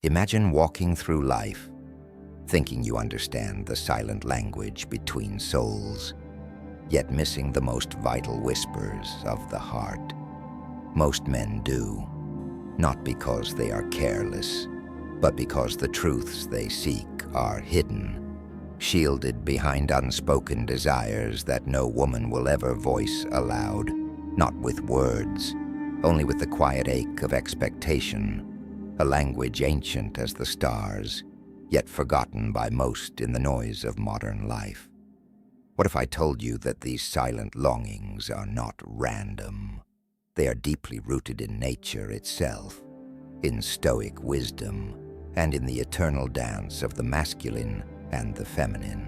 Imagine walking through life, thinking you understand the silent language between souls, yet missing the most vital whispers of the heart. Most men do, not because they are careless, but because the truths they seek are hidden, shielded behind unspoken desires that no woman will ever voice aloud, not with words, only with the quiet ache of expectation, a language ancient as the stars, yet forgotten by most in the noise of modern life. What if I told you that these silent longings are not random? They are deeply rooted in nature itself, in Stoic wisdom, and in the eternal dance of the masculine and the feminine,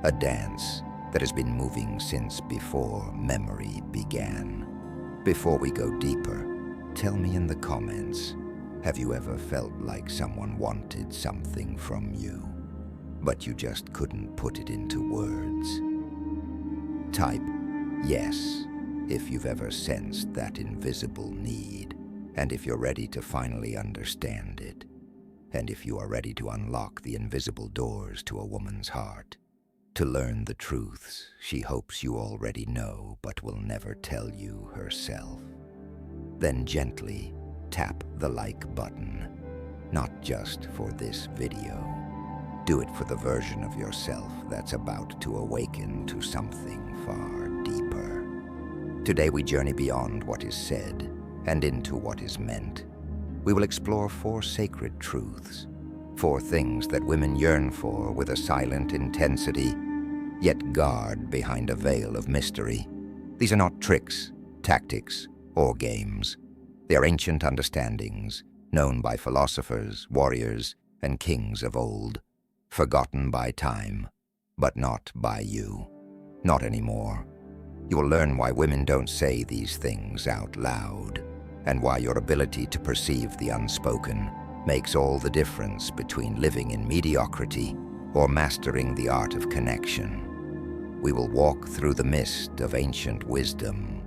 a dance that has been moving since before memory began. Before we go deeper, tell me in the comments, have you ever felt like someone wanted something from you, but you just couldn't put it into words? Type yes if you've ever sensed that invisible need, and if you're ready to finally understand it, and if you are ready to unlock the invisible doors to a woman's heart, to learn the truths she hopes you already know but will never tell you herself. Then gently tap the like button, not just for this video. Do it for the version of yourself that's about to awaken to something far deeper. Today we journey beyond what is said and into what is meant. We will explore 4 sacred truths, 4 things that women yearn for with a silent intensity, yet guard behind a veil of mystery. These are not tricks, tactics, or games. They are ancient understandings, known by philosophers, warriors, and kings of old, forgotten by time, but not by you. Not anymore. You will learn why women don't say these things out loud, and why your ability to perceive the unspoken makes all the difference between living in mediocrity or mastering the art of connection. We will walk through the mist of ancient wisdom,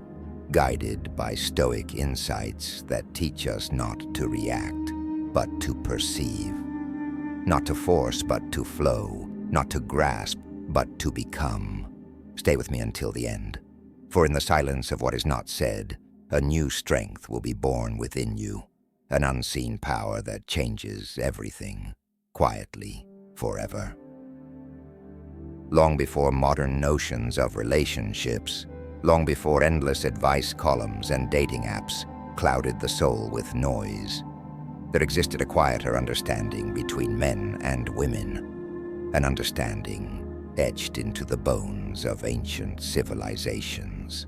guided by Stoic insights that teach us not to react, but to perceive. Not to force, but to flow. Not to grasp, but to become. Stay with me until the end, for in the silence of what is not said, a new strength will be born within you, an unseen power that changes everything, quietly, forever. Long before modern notions of relationships, long before endless advice columns and dating apps clouded the soul with noise, there existed a quieter understanding between men and women, an understanding etched into the bones of ancient civilizations.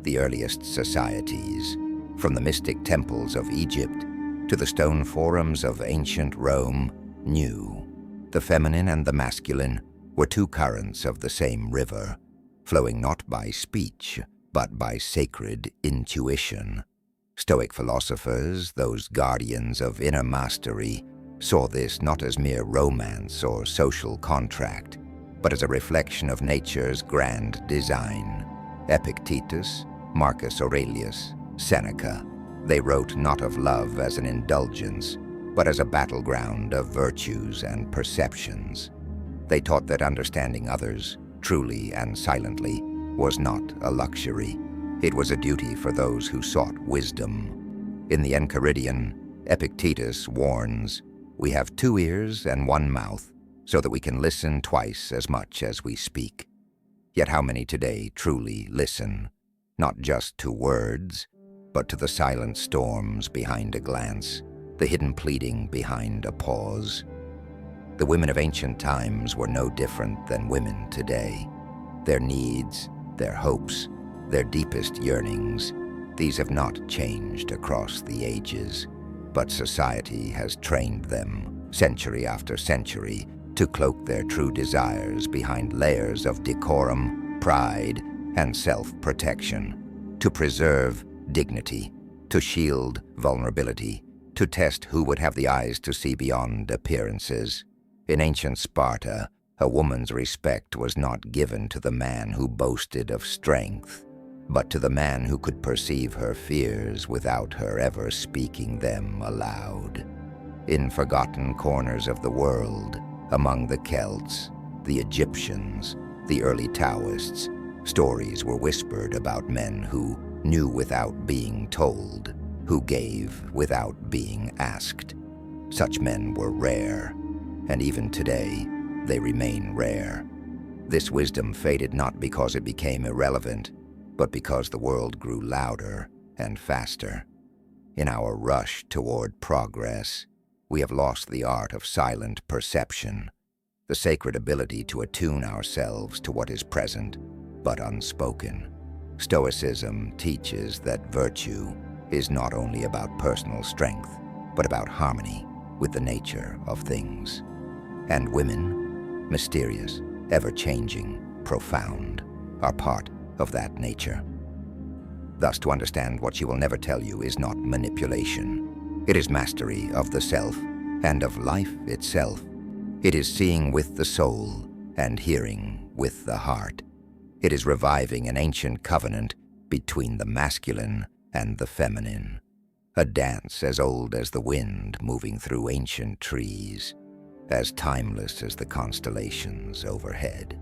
The earliest societies, from the mystic temples of Egypt to the stone forums of ancient Rome, knew the feminine and the masculine were 2 currents of the same river, flowing not by speech, but by sacred intuition. Stoic philosophers, those guardians of inner mastery, saw this not as mere romance or social contract, but as a reflection of nature's grand design. Epictetus, Marcus Aurelius, Seneca, they wrote not of love as an indulgence, but as a battleground of virtues and perceptions. They taught that understanding others, truly and silently, was not a luxury. It was a duty for those who sought wisdom. In the Enchiridion, Epictetus warns, "We have 2 ears and 1 mouth, so that we can listen twice as much as we speak." Yet how many today truly listen, not just to words, but to the silent storms behind a glance, the hidden pleading behind a pause? The women of ancient times were no different than women today. Their needs, their hopes, their deepest yearnings, these have not changed across the ages, but society has trained them, century after century, to cloak their true desires behind layers of decorum, pride, and self-protection, to preserve dignity, to shield vulnerability, to test who would have the eyes to see beyond appearances. In ancient Sparta, a woman's respect was not given to the man who boasted of strength, but to the man who could perceive her fears without her ever speaking them aloud. In forgotten corners of the world, among the Celts, the Egyptians, the early Taoists, stories were whispered about men who knew without being told, who gave without being asked. Such men were rare, and even today, they remain rare. This wisdom faded not because it became irrelevant, but because the world grew louder and faster. In our rush toward progress, we have lost the art of silent perception, the sacred ability to attune ourselves to what is present but unspoken. Stoicism teaches that virtue is not only about personal strength, but about harmony with the nature of things. And women, mysterious, ever-changing, profound, are part of that nature. Thus, to understand what she will never tell you is not manipulation. It is mastery of the self and of life itself. It is seeing with the soul and hearing with the heart. It is reviving an ancient covenant between the masculine and the feminine, a dance as old as the wind moving through ancient trees, as timeless as the constellations overhead.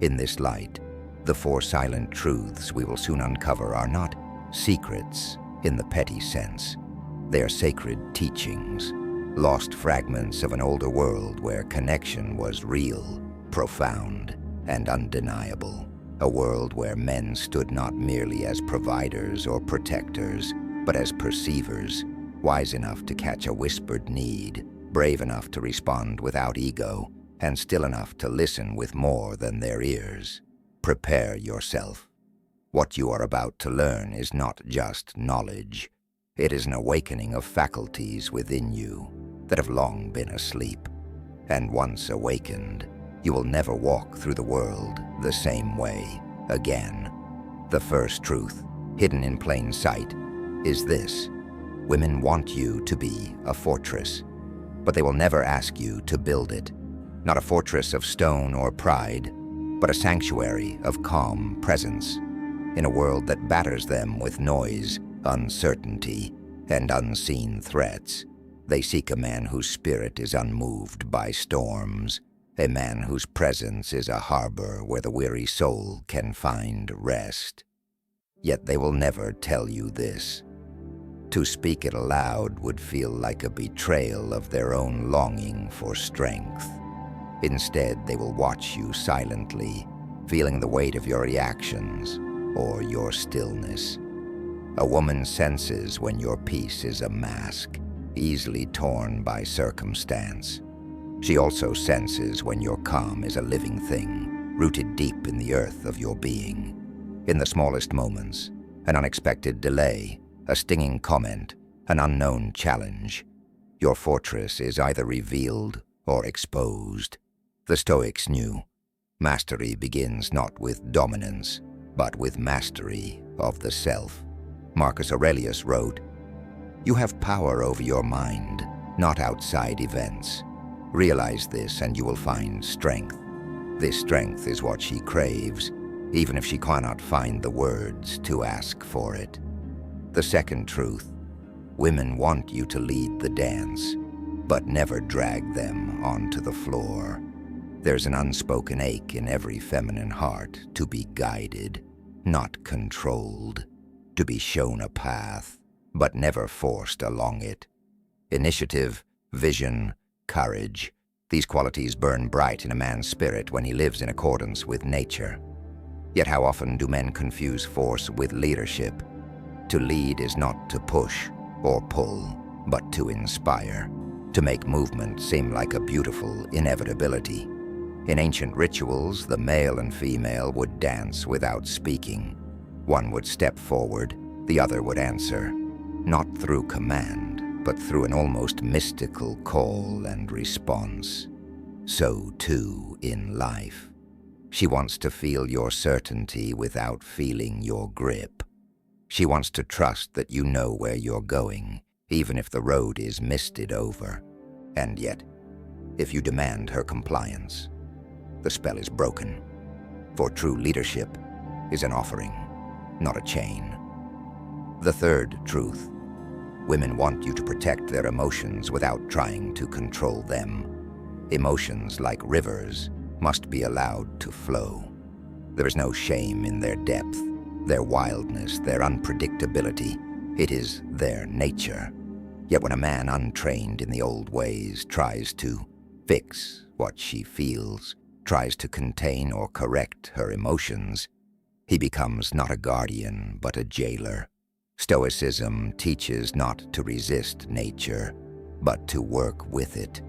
In this light, the four silent truths we will soon uncover are not secrets in the petty sense. They are sacred teachings, lost fragments of an older world where connection was real, profound, and undeniable. A world where men stood not merely as providers or protectors, but as perceivers, wise enough to catch a whispered need, brave enough to respond without ego, and still enough to listen with more than their ears. Prepare yourself. What you are about to learn is not just knowledge. It is an awakening of faculties within you that have long been asleep. And once awakened, you will never walk through the world the same way again. The first truth, hidden in plain sight, is this: women want you to be a fortress, but they will never ask you to build it. Not a fortress of stone or pride, but a sanctuary of calm presence. In a world that batters them with noise, uncertainty, and unseen threats, they seek a man whose spirit is unmoved by storms, a man whose presence is a harbor where the weary soul can find rest. Yet they will never tell you this. To speak it aloud would feel like a betrayal of their own longing for strength. Instead, they will watch you silently, feeling the weight of your reactions or your stillness. A woman senses when your peace is a mask, easily torn by circumstance. She also senses when your calm is a living thing, rooted deep in the earth of your being. In the smallest moments, an unexpected delay, a stinging comment, an unknown challenge, your fortress is either revealed or exposed. The Stoics knew mastery begins not with dominance, but with mastery of the self. Marcus Aurelius wrote, "You have power over your mind, not outside events. Realize this and you will find strength. This strength is what she craves, even if she cannot find the words to ask for it." The second truth, women want you to lead the dance, but never drag them onto the floor. There's an unspoken ache in every feminine heart to be guided, not controlled, to be shown a path, but never forced along it. Initiative, vision, courage, these qualities burn bright in a man's spirit when he lives in accordance with nature. Yet how often do men confuse force with leadership? To lead is not to push or pull, but to inspire, to make movement seem like a beautiful inevitability. In ancient rituals, the male and female would dance without speaking. One would step forward, the other would answer, not through command, but through an almost mystical call and response. So too in life. She wants to feel your certainty without feeling your grip. She wants to trust that you know where you're going, even if the road is misted over. And yet, if you demand her compliance, the spell is broken. For true leadership is an offering, not a chain. The third truth, Women want you to protect their emotions without trying to control them. Emotions, like rivers, must be allowed to flow. There is no shame in their depth, their wildness, their unpredictability. It is their nature. Yet when a man untrained in the old ways tries to fix what she feels, tries to contain or correct her emotions, he becomes not a guardian, but a jailer. Stoicism teaches not to resist nature, but to work with it.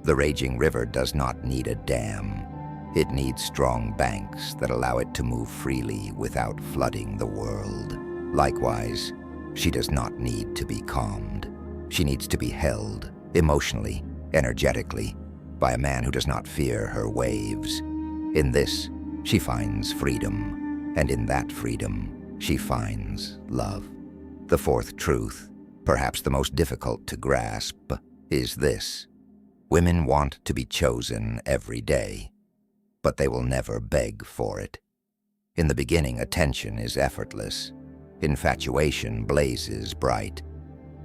The raging river does not need a dam. It needs strong banks that allow it to move freely without flooding the world. Likewise, she does not need to be calmed. She needs to be held, emotionally, energetically, by a man who does not fear her waves. In this, she finds freedom, and in that freedom, she finds love. The fourth truth, perhaps the most difficult to grasp, is this: women want to be chosen every day, but they will never beg for it. In the beginning, attention is effortless. Infatuation blazes bright.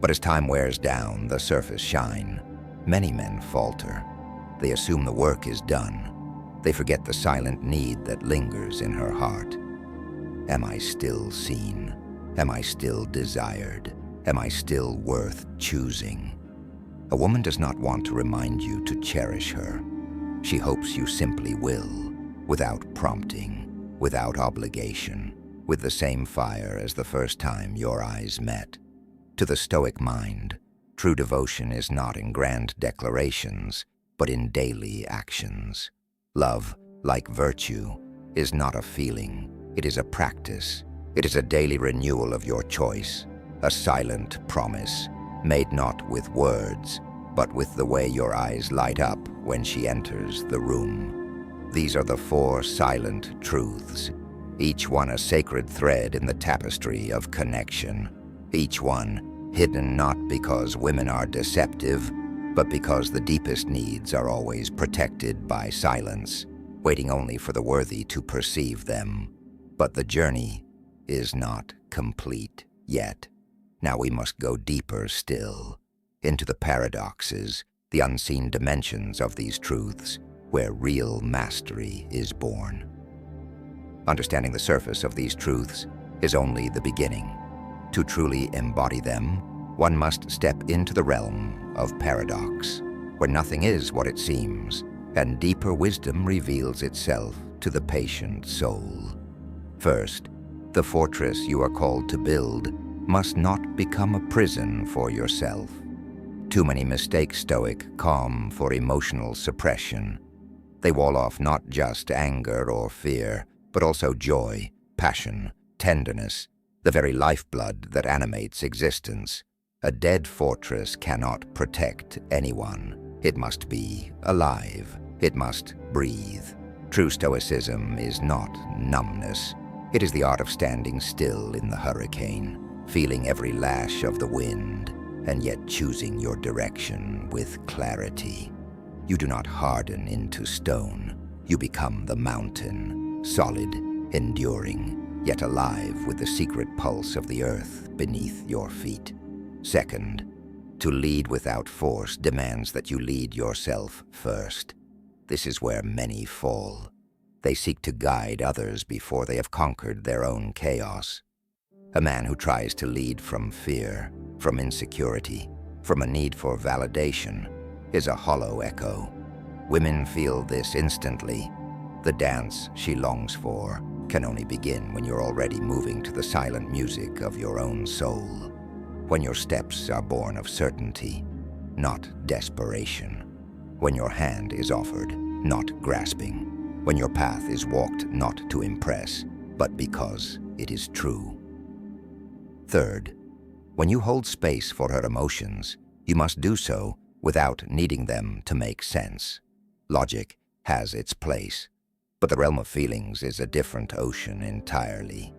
But as time wears down, the surface shine. Many men falter. They assume the work is done. They forget the silent need that lingers in her heart. Am I still seen? Am I still desired? Am I still worth choosing? A woman does not want to remind you to cherish her. She hopes you simply will, without prompting, without obligation, with the same fire as the first time your eyes met. To the Stoic mind, true devotion is not in grand declarations, but in daily actions. Love, like virtue, is not a feeling, it is a practice. It is a daily renewal of your choice, a silent promise, made not with words, but with the way your eyes light up when she enters the room. These are the four silent truths, each one a sacred thread in the tapestry of connection, each one hidden not because women are deceptive, but because the deepest needs are always protected by silence, waiting only for the worthy to perceive them. But the journey is not complete yet. Now we must go deeper still, into the paradoxes, the unseen dimensions of these truths, where real mastery is born. Understanding the surface of these truths is only the beginning. To truly embody them, one must step into the realm of paradox, where nothing is what it seems, and deeper wisdom reveals itself to the patient soul. First, the fortress you are called to build must not become a prison for yourself. Too many mistake Stoic calm for emotional suppression. They wall off not just anger or fear, but also joy, passion, tenderness, the very lifeblood that animates existence. A dead fortress cannot protect anyone. It must be alive. It must breathe. True Stoicism is not numbness. It is the art of standing still in the hurricane, feeling every lash of the wind, and yet choosing your direction with clarity. You do not harden into stone. You become the mountain, solid, enduring, yet alive with the secret pulse of the earth beneath your feet. Second, to lead without force demands that you lead yourself first. This is where many fall. They seek to guide others before they have conquered their own chaos. A man who tries to lead from fear, from insecurity, from a need for validation, is a hollow echo. Women feel this instantly. The dance she longs for can only begin when you're already moving to the silent music of your own soul. When your steps are born of certainty, not desperation. When your hand is offered, not grasping. When your path is walked not to impress, but because it is true. Third, when you hold space for her emotions, you must do so without needing them to make sense. Logic has its place, but the realm of feelings is a different ocean entirely.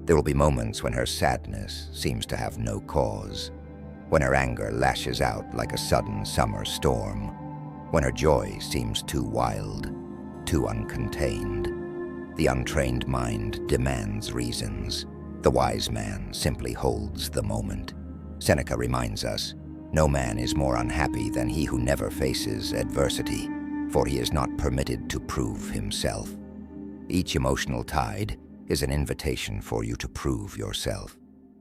There will be moments when her sadness seems to have no cause, when her anger lashes out like a sudden summer storm, when her joy seems too wild, too uncontained. The untrained mind demands reasons. The wise man simply holds the moment. Seneca reminds us, "No man is more unhappy than he who never faces adversity, for he is not permitted to prove himself." Each emotional tide is an invitation for you to prove yourself,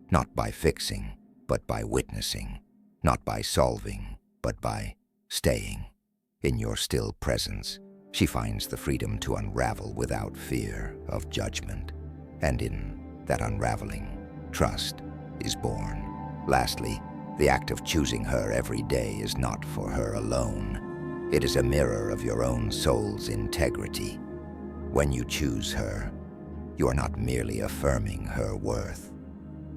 not by fixing, but by witnessing, not by solving, but by staying. In your still presence, she finds the freedom to unravel without fear of judgment. And in that unraveling, trust is born. Lastly, the act of choosing her every day is not for her alone. It is a mirror of your own soul's integrity. When you choose her, you are not merely affirming her worth.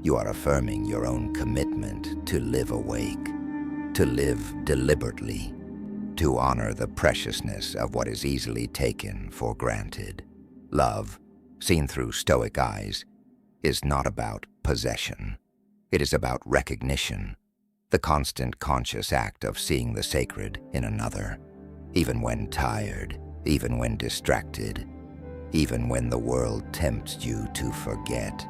You are affirming your own commitment to live awake, to live deliberately, to honor the preciousness of what is easily taken for granted. Love, seen through Stoic eyes, is not about possession. It is about recognition, the constant conscious act of seeing the sacred in another, even when tired, even when distracted, even when the world tempts you to forget.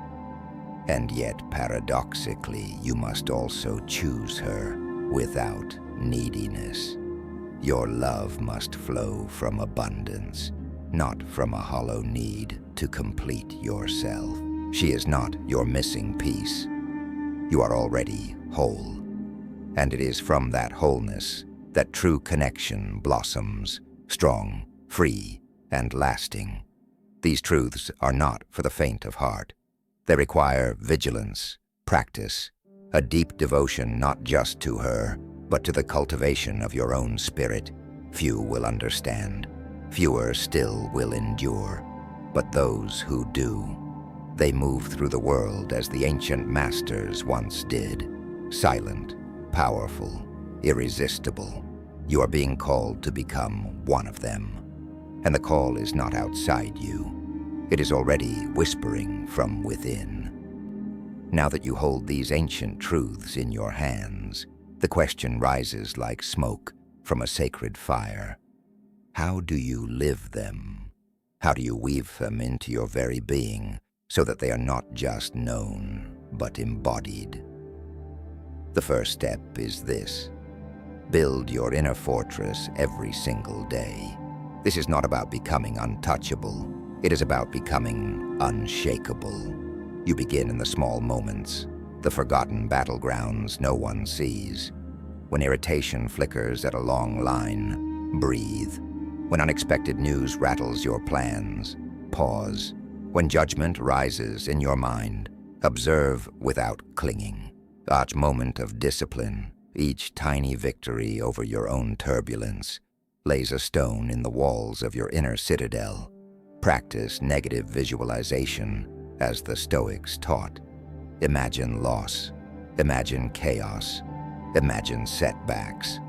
And yet, paradoxically, you must also choose her without neediness. Your love must flow from abundance, not from a hollow need to complete yourself. She is not your missing piece. You are already whole. And it is from that wholeness that true connection blossoms, strong, free, and lasting. These truths are not for the faint of heart. They require vigilance, practice, a deep devotion not just to her, but to the cultivation of your own spirit. Few will understand. Fewer still will endure. But those who do, they move through the world as the ancient masters once did, silent, powerful, irresistible. You are being called to become one of them. And the call is not outside you. It is already whispering from within. Now that you hold these ancient truths in your hands, the question rises like smoke from a sacred fire. How do you live them? How do you weave them into your very being so that they are not just known, but embodied? The first step is this: build your inner fortress every single day. This is not about becoming untouchable. It is about becoming unshakable. You begin in the small moments, the forgotten battlegrounds no one sees. When irritation flickers at a long line, breathe. When unexpected news rattles your plans, pause. When judgment rises in your mind, observe without clinging. Each moment of discipline, each tiny victory over your own turbulence, lays a stone in the walls of your inner citadel. Practice negative visualization, as the Stoics taught. Imagine loss, imagine chaos, imagine setbacks,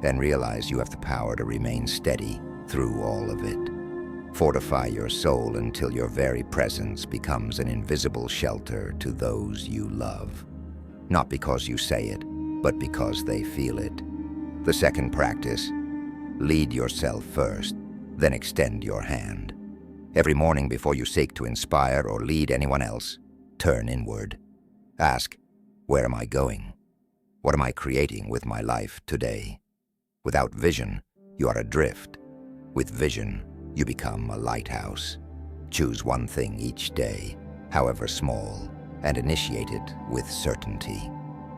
and realize you have the power to remain steady through all of it. Fortify your soul until your very presence becomes an invisible shelter to those you love. Not because you say it, but because they feel it. The second practice: lead yourself first, then extend your hand. Every morning before you seek to inspire or lead anyone else, turn inward. Ask, where am I going? What am I creating with my life today? Without vision, you are adrift. With vision, you become a lighthouse. Choose one thing each day, however small, and initiate it with certainty.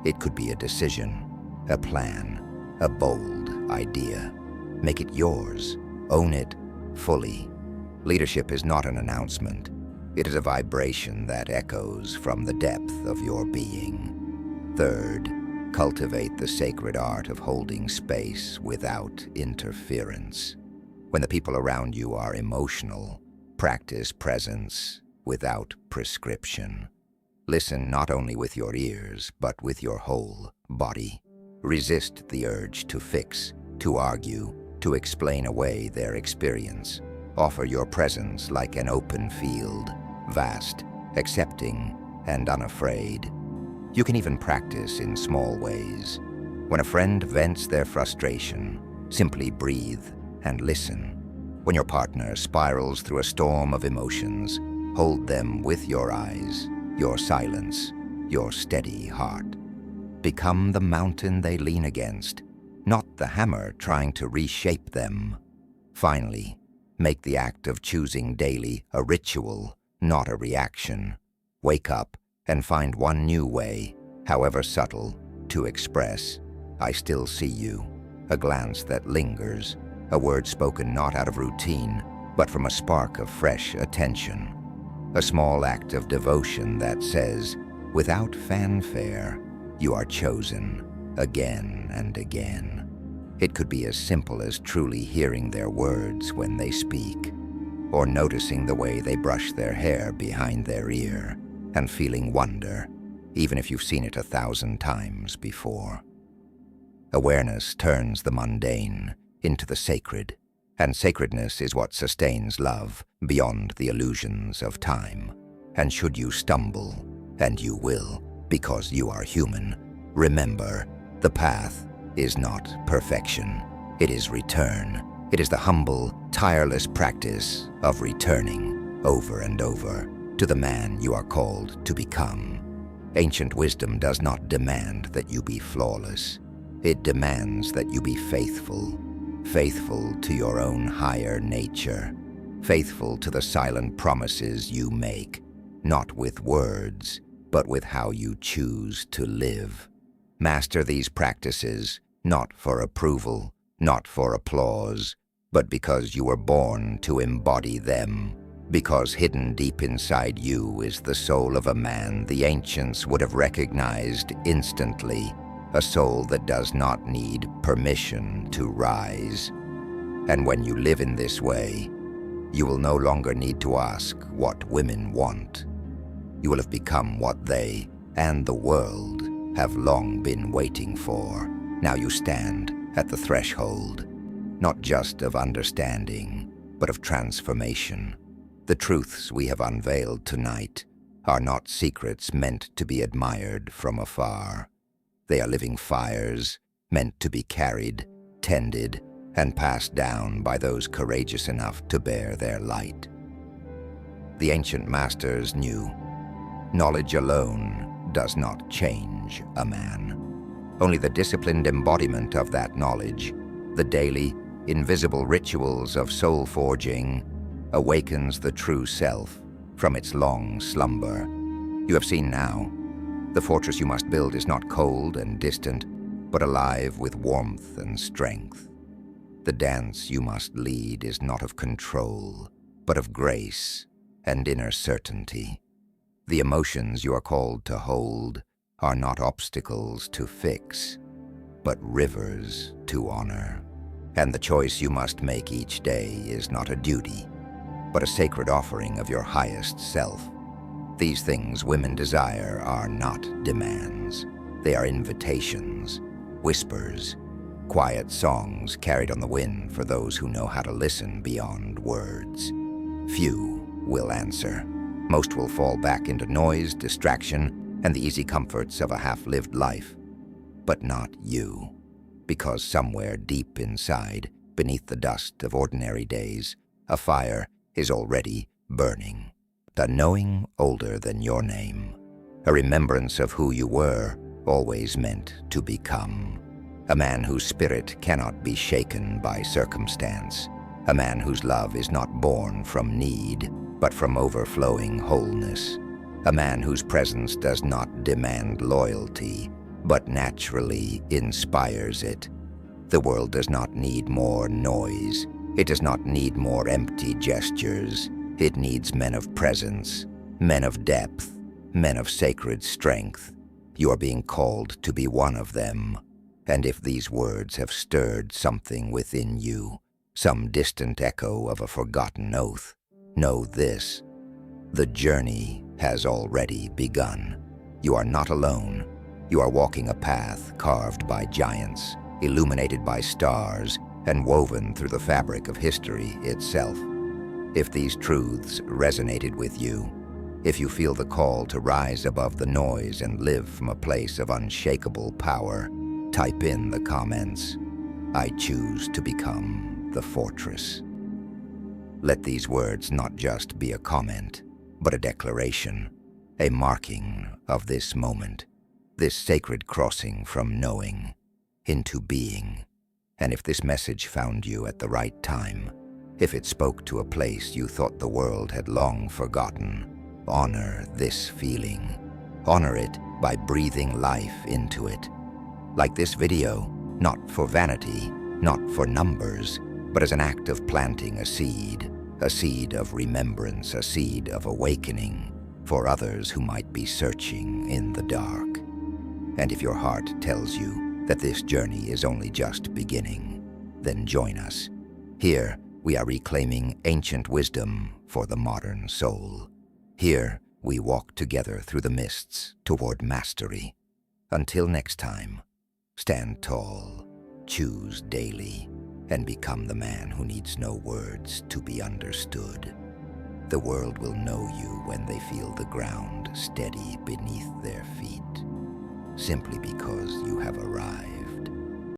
It could be a decision, a plan, a bold idea. Make it yours. Own it fully. Leadership is not an announcement. It is a vibration that echoes from the depth of your being. Third, cultivate the sacred art of holding space without interference. When the people around you are emotional, practice presence without prescription. Listen not only with your ears, but with your whole body. Resist the urge to fix, to argue, to explain away their experience. Offer your presence like an open field, vast, accepting, and unafraid. You can even practice in small ways. When a friend vents their frustration, simply breathe and listen. When your partner spirals through a storm of emotions, hold them with your eyes, your silence, your steady heart. Become the mountain they lean against, not the hammer trying to reshape them. Finally, make the act of choosing daily a ritual, not a reaction. Wake up and find one new way, however subtle, to express, "I still see you," a glance that lingers, a word spoken not out of routine, but from a spark of fresh attention. A small act of devotion that says, without fanfare, you are chosen again and again. It could be as simple as truly hearing their words when they speak, or noticing the way they brush their hair behind their ear and feeling wonder, even if you've seen it 1,000 times before. Awareness turns the mundane into the sacred, and sacredness is what sustains love beyond the illusions of time. And should you stumble, and you will, because you are human, remember, the path is not perfection. It is return. It is the humble, tireless practice of returning over and over to the man you are called to become. Ancient wisdom does not demand that you be flawless. It demands that you be faithful, faithful to your own higher nature, faithful to the silent promises you make, not with words, but with how you choose to live. Master these practices, not for approval, not for applause, but because you were born to embody them, because hidden deep inside you is the soul of a man the ancients would have recognized instantly, a soul that does not need permission to rise. And when you live in this way, you will no longer need to ask what women want. You will have become what they and the world have long been waiting for. Now you stand at the threshold, not just of understanding, but of transformation. The truths we have unveiled tonight are not secrets meant to be admired from afar. They are living fires meant to be carried, tended, and passed down by those courageous enough to bear their light. The ancient masters knew knowledge alone does not change a man. Only the disciplined embodiment of that knowledge, the daily, invisible rituals of soul forging, awakens the true self from its long slumber. You have seen now, the fortress you must build is not cold and distant, but alive with warmth and strength. The dance you must lead is not of control, but of grace and inner certainty. The emotions you are called to hold are not obstacles to fix, but rivers to honor. And the choice you must make each day is not a duty, but a sacred offering of your highest self. These things women desire are not demands. They are invitations, whispers, quiet songs carried on the wind for those who know how to listen beyond words. Few will answer. Most will fall back into noise, distraction, and the easy comforts of a half-lived life. But not you, because somewhere deep inside, beneath the dust of ordinary days, a fire is already burning. A knowing older than your name, a remembrance of who you were, always meant to become. A man whose spirit cannot be shaken by circumstance. A man whose love is not born from need, but from overflowing wholeness. A man whose presence does not demand loyalty, but naturally inspires it. The world does not need more noise. It does not need more empty gestures. It needs men of presence, men of depth, men of sacred strength. You are being called to be one of them. And if these words have stirred something within you, some distant echo of a forgotten oath, know this: the journey has already begun. You are not alone. You are walking a path carved by giants, illuminated by stars, and woven through the fabric of history itself. If these truths resonated with you, if you feel the call to rise above the noise and live from a place of unshakable power, type in the comments, "I choose to become the fortress." Let these words not just be a comment, but a declaration, a marking of this moment. this sacred crossing from knowing into being. And if this message found you at the right time, if it spoke to a place you thought the world had long forgotten, honor this feeling. Honor it by breathing life into it. Like this video, not for vanity, not for numbers, but as an act of planting a seed of remembrance, a seed of awakening for others who might be searching in the dark. And if your heart tells you that this journey is only just beginning, then join us. Here, we are reclaiming ancient wisdom for the modern soul. Here, we walk together through the mists toward mastery. Until next time, stand tall, choose daily, and become the man who needs no words to be understood. The world will know you when they feel the ground steady beneath their feet, simply because you have arrived.